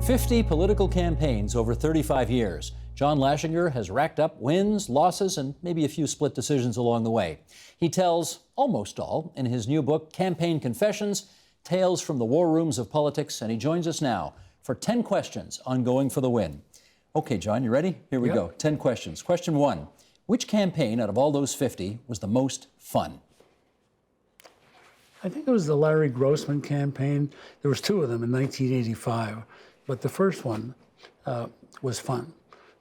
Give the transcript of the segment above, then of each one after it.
50 political campaigns over 35 years. John Laschinger has racked up wins, losses, and maybe a few split decisions along the way. He tells almost all in his new book, Campaign Confessions, Tales from the War Rooms of Politics, and he joins us now for 10 questions on going for the win. Okay, John, you ready? Here we go. 10 questions. Question 1. Which campaign out of all those 50 was the most fun? I think it was the Larry Grossman campaign. There was two of them in 1985, but the first one was fun.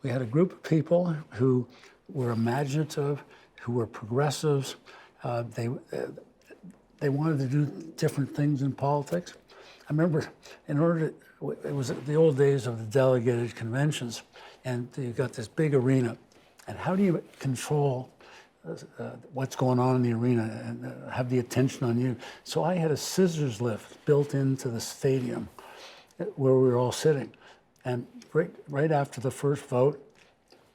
We had a group of people who were imaginative, who were progressives. They wanted to do different things in politics. I remember it was the old days of the delegated conventions, and you got this big arena. And how do you control what's going on in the arena and have the attention on you? So I had a scissors lift built into the stadium where we were all sitting. And right after the first vote,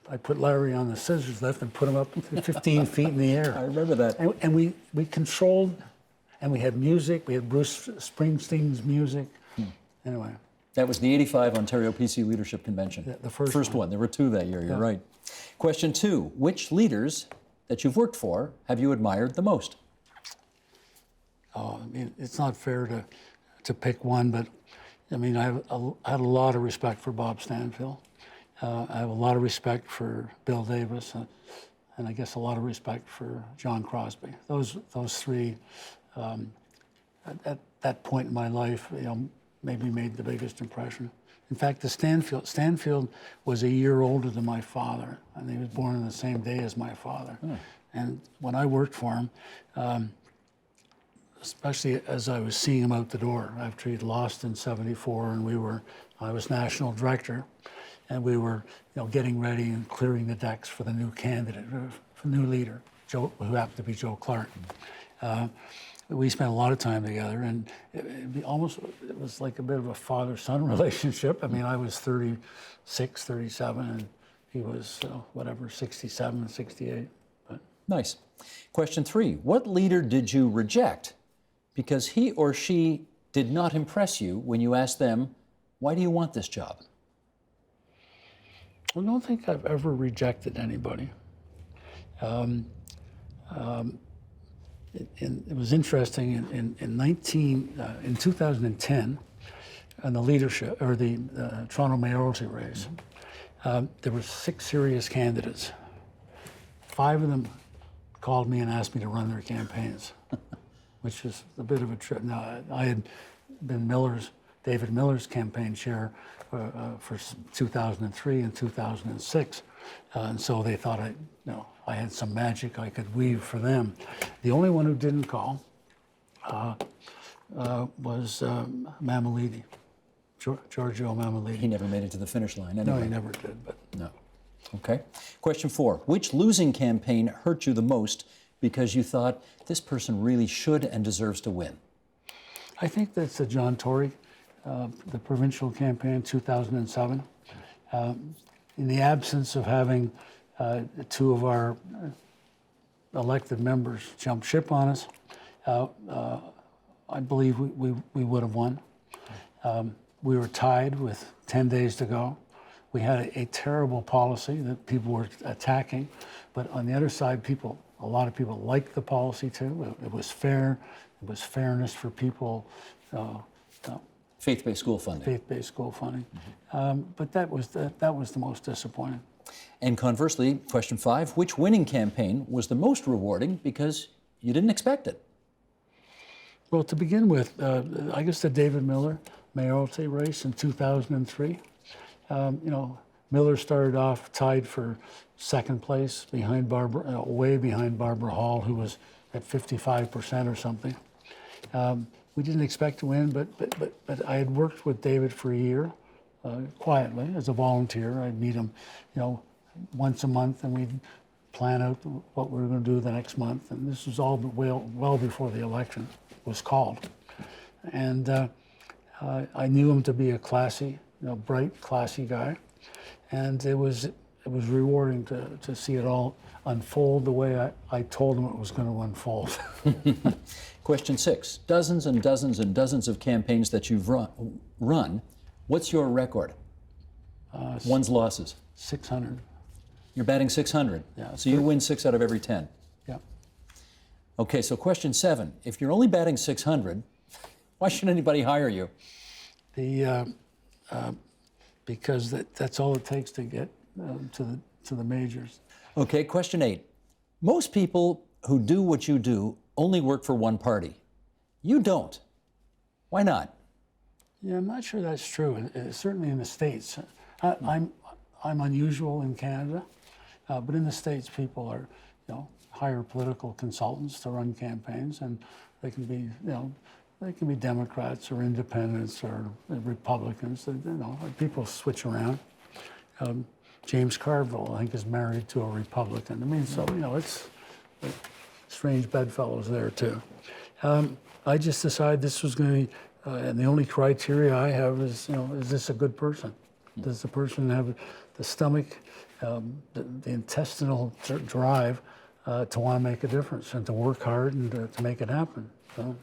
I put Larry on the scissors lift and put him up 15 feet in the air. I remember that. And we controlled, and we had music. We had Bruce Springsteen's music. Anyway. That was the 85 Ontario PC Leadership Convention. The first one. There were two that year, you're right. Question 2. Which leaders that you've worked for have you admired the most? Oh, I mean, it's not fair to pick one, but I mean, I had a lot of respect for Bob Stanfield. I have a lot of respect for Bill Davis, and I guess a lot of respect for John Crosby. Those three, at that point in my life, maybe made the biggest impression. In fact, Stanfield was a year older than my father, and he was born on the same day as my father. And when I worked for him, especially as I was seeing him out the door after he'd lost in '74, and I was national director, and we were getting ready and clearing the decks for the new candidate, for the new leader, who happened to be Joe Clark. We spent a lot of time together, and it was like a bit of a father-son relationship. I mean, I was 36, 37, and he was, 67, 68. But. Nice. Question 3. What leader did you reject because he or she did not impress you when you asked them, why do you want this job? I don't think I've ever rejected anybody. It was interesting in 2010, in the leadership or the Toronto mayoralty race, there were 6 serious candidates. 5 of them called me and asked me to run their campaigns, which is a bit of a trip. Now, I had been David Miller's campaign chair for 2003 and 2006, and so they thought I had some magic I could weave for them. The only one who didn't call was Mammoliti, Giorgio Mammoliti. He never made it to the finish line anyway. No, he never did. But no. Okay. Question 4. Which losing campaign hurt you the most because you thought this person really should and deserves to win? I think that's the John Tory, the provincial campaign, 2007. In the absence of having 2 of our elected members jump ship on us, I believe we would have won. We were tied with 10 days to go. We had a terrible policy that people were attacking, but on the other side, a lot of people liked the policy too. It was fair. It was fairness for people. Faith-based school funding. Faith-based school funding. But that was the most disappointing. And conversely, question 5, which winning campaign was the most rewarding because you didn't expect it? Well, to begin with, I guess the David Miller mayoralty race in 2003. Miller started off tied for second place behind way behind Barbara Hall, who was at 55% or something. We didn't expect to win, but I had worked with David for a year, quietly as a volunteer. I'd meet him, once a month, and we'd plan out what we were going to do the next month. And this was all well before the election was called. And I knew him to be a classy, bright, classy guy, and it was rewarding to see it all unfold the way I told him it was going to unfold. Question 6. Dozens and dozens and dozens of campaigns that you've run. What's your record? One's losses. 600. You're batting 600. Yeah, So you win 6 out of every 10. Yeah. Okay, so question 7. If you're only batting 600, why should anybody hire you? Because that's all it takes to get to the majors. Okay, question 8. Most people who do what you do only work for one party. You don't. Why not? Yeah, I'm not sure that's true. Certainly in the States. I'm unusual in Canada, but in the States, people are, hire political consultants to run campaigns, and they can be, they can be Democrats or independents or Republicans. People switch around. James Carville, I think, is married to a Republican. I mean, so it's strange bedfellows there too. I just decided this was going to be, and the only criteria I have is, is this a good person? Does the person have the stomach, the intestinal drive to want to make a difference and to work hard and to make it happen? So.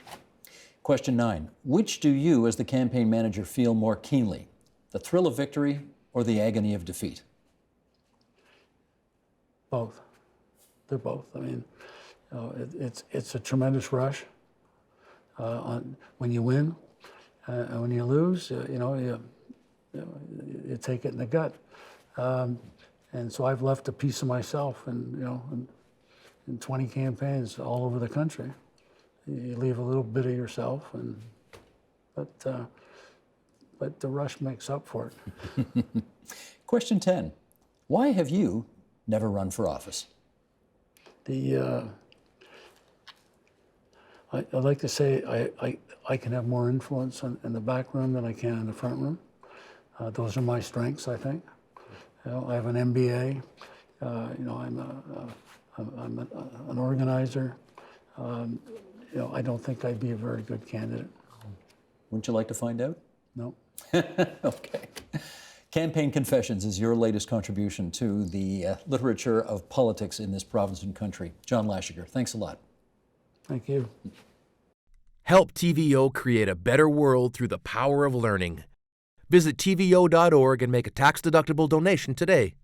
Question 9. Which do you, as the campaign manager, feel more keenly? The thrill of victory or the agony of defeat? Both. They're both. I mean, it's a tremendous rush when you win, and when you lose, you take it in the gut. And so I've left a piece of myself, in 20 campaigns all over the country. You leave a little bit of yourself, but the rush makes up for it. Question 10. Why have you never run for office? I'd like to say I can have more influence in the back room than I can in the front room. Those are my strengths, I think. I have an MBA. I'm an organizer. I don't think I'd be a very good candidate. Wouldn't you like to find out? No. Okay. Campaign Confessions is your latest contribution to the literature of politics in this province and country. John Laschinger, thanks a lot. Thank you. Help TVO create a better world through the power of learning. Visit TVO.org and make a tax-deductible donation today.